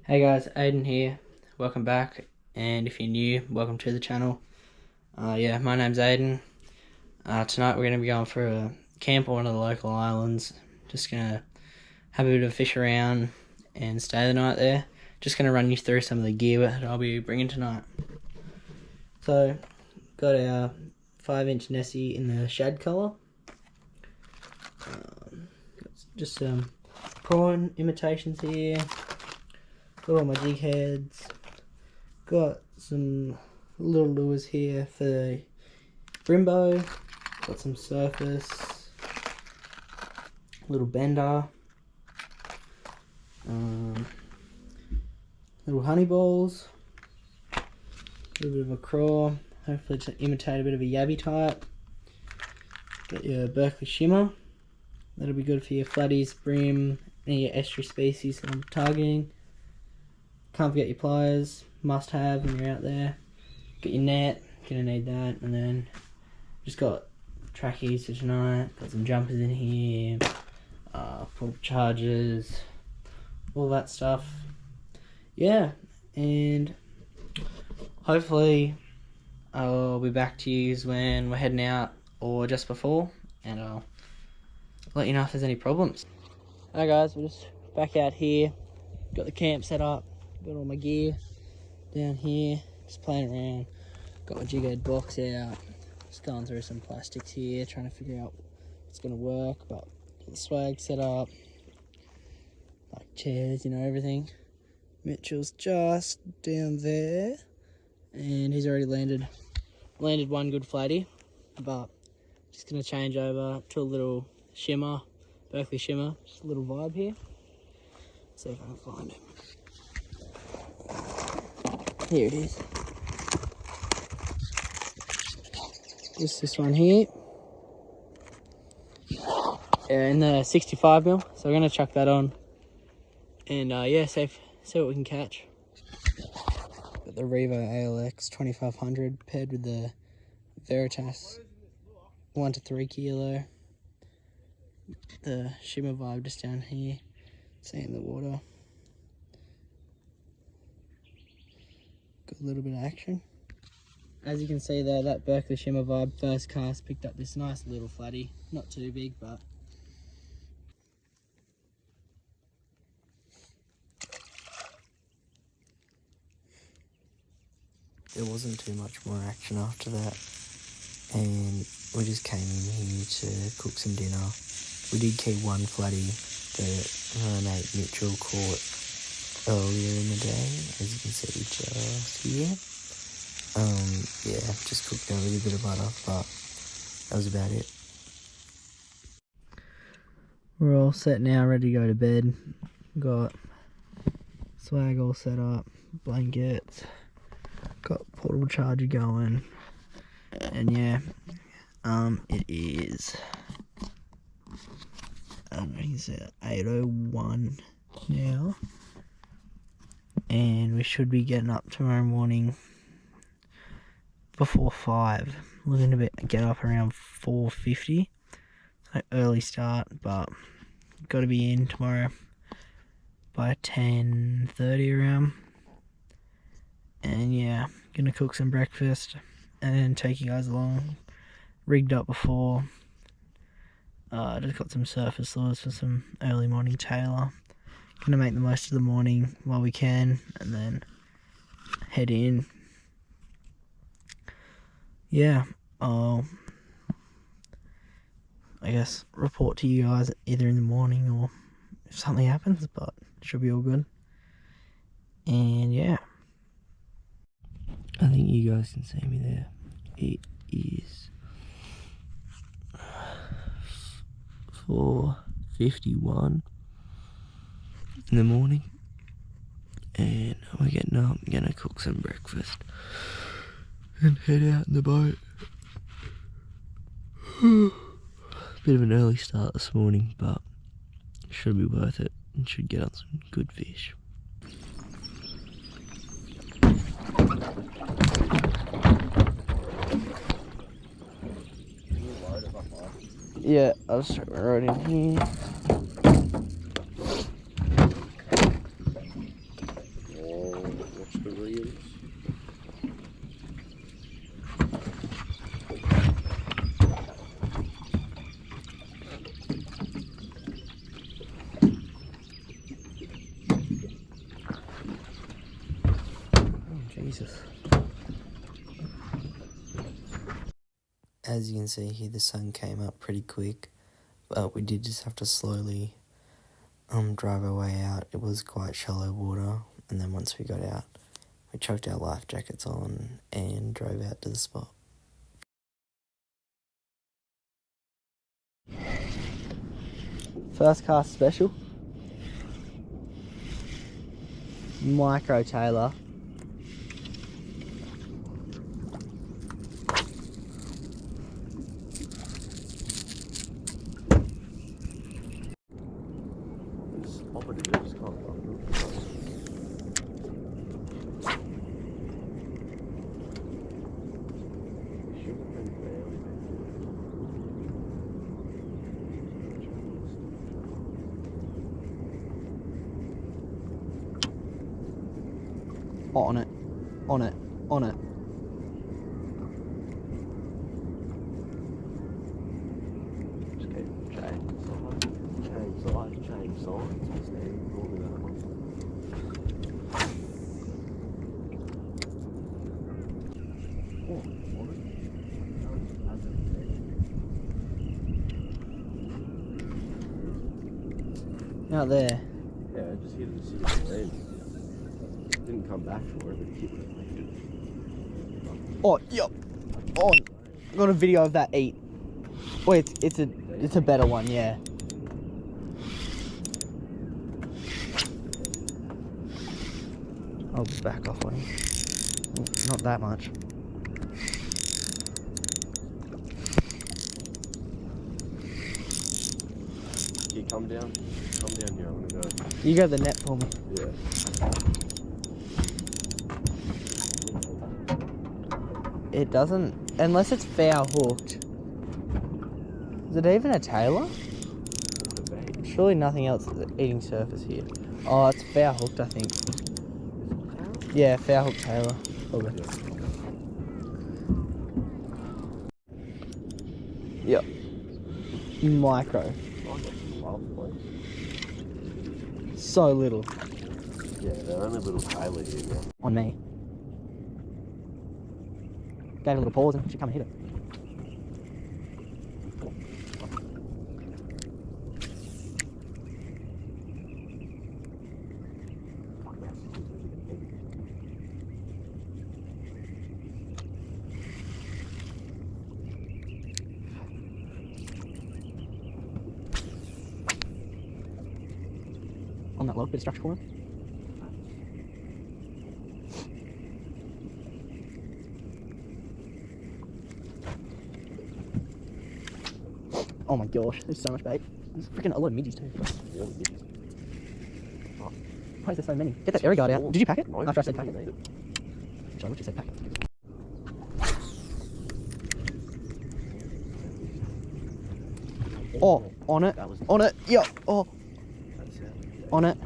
Hey guys, Aiden here. Welcome back, and if you're new, welcome to the channel. My name's Aiden. Tonight we're going to be going for a camp on one of the local islands. Just going to have a bit of a fish around and stay the night there. Just going to run you through some of the gear that I'll be bringing tonight. So, got our 5-inch Nessie in the shad colour. Just some prawn imitations here. Got all my jig heads. Got some little lures here for the Brembo. Got some surface. Little bender. Little honey balls. A little bit of a craw. Hopefully to imitate a bit of a yabby type. Got your Berkeley shimmer. That'll be good for your flatties, brim, any of your estuary species that I'm targeting. Can't forget your pliers, must have when you're out there. Got your net, gonna need that, and then just got trackies for tonight. Got some jumpers in here, pull chargers, all that stuff. Yeah, and hopefully I'll be back to you when we're heading out or just before, and I'll let you know if there's any problems. Hi guys, we're just back out here. Got the camp set up. Got all my gear down here, just playing around. Got my jig head box out, just going through some plastics here, trying to figure out what's going to work. But got the swag set up, like chairs, everything. Mitchell's just down there, and he's already landed one good flatty. But just going to change over to a little shimmer, Berkeley shimmer, just a little vibe here. See if I can find it. Here it is. Just this one here. In the 65mm. So we're going to chuck that on. And see what we can catch. Got the Revo ALX 2500 paired with the Veritas 1 to 3 kilo. The shimmer vibe just down here. Seeing the water. Got a little bit of action. As you can see there, that Berkeley shimmer vibe first cast picked up this nice little flatty. Not too big, but there wasn't too much more action after that, and we just came in here to cook some dinner. We did keep one flatty that my mate Mitchell caught earlier in the day, as you can see just here. Just cooked that with a bit of butter, but that was about it. We're all set now, ready to go to bed. Got swag all set up, blankets, got portable charger going, and it is, I don't know, it's 8:01 now. And we should be getting up tomorrow morning before 5. Looking to get up around 4:50. So early start, but got to be in tomorrow by 10:30 around. And gonna cook some breakfast and then take you guys along. Rigged up before. Just got some surface lures for some early morning tailor. Gonna make the most of the morning while we can, and then head in. I'll, I guess, report to you guys either in the morning or if something happens, but it should be all good. And I think you guys can see me there. It is 4:51 in the morning, and we're getting up, gonna cook some breakfast and head out in the boat. Bit of an early start this morning, but should be worth it and should get on some good fish. Yeah, I'll start right in here. Jesus. As you can see here, the sun came up pretty quick, but we did just have to slowly drive our way out. It was quite shallow water, and then once we got out, we chucked our life jackets on and drove out to the spot. First cast special. Micro Tailor. Oh, on it, on it, on it. Just keep change sides, change sides, just ignore that one. Oh, on it. Out there. Yeah, I just hit the city land. Didn't come back for it, but hit it. Oh, yep. Oh, got a video of that eat. Wait, it's a better one, yeah. I'll back off on him. Not that much. Yeah, come down here. I'm gonna go. You go the net for me. Yeah. It doesn't, unless it's foul hooked. Is it even a tailor? Surely nothing else is eating surface here. Oh, it's foul hooked, I think. Yeah, foul hooked tailor. Probably. Yep. Micro. So little. Yeah, they're only little tailor here now. On me. Gave a little pause and should come and hit it. On that log, bit of structure for him. Oh my gosh, there's so much bait. There's freaking a lot of midges too. Why is there so many? Get that Erigard out. Did you pack it? No, After I said pack it. need it. Which I literally said pack it. Oh, on it. That was On it. Yeah. Oh, that's it. on it.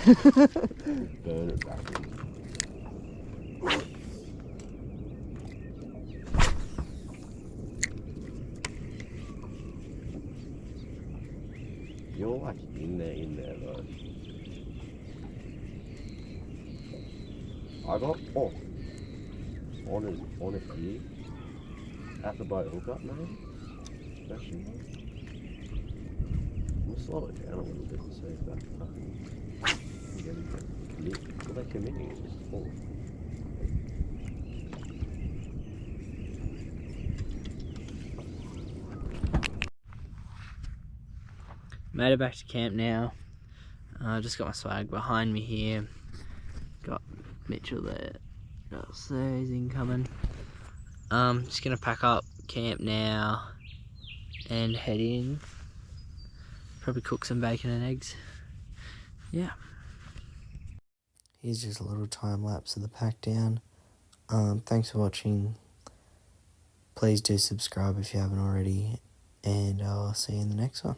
Burn it back in. You're like in there though. I got on it here at the boat hookup, maybe. Question mark? We'll slow it down a little bit and see if that fucking can get it to commit. Well, they're committing, it's just full. Made it back to camp now. Just got my swag behind me here. Got Mitchell there. So he's incoming. Just gonna pack up camp now and head in. Probably cook some bacon and eggs. Yeah. Here's just a little time lapse of the pack down. Thanks for watching. Please do subscribe if you haven't already, and I'll see you in the next one.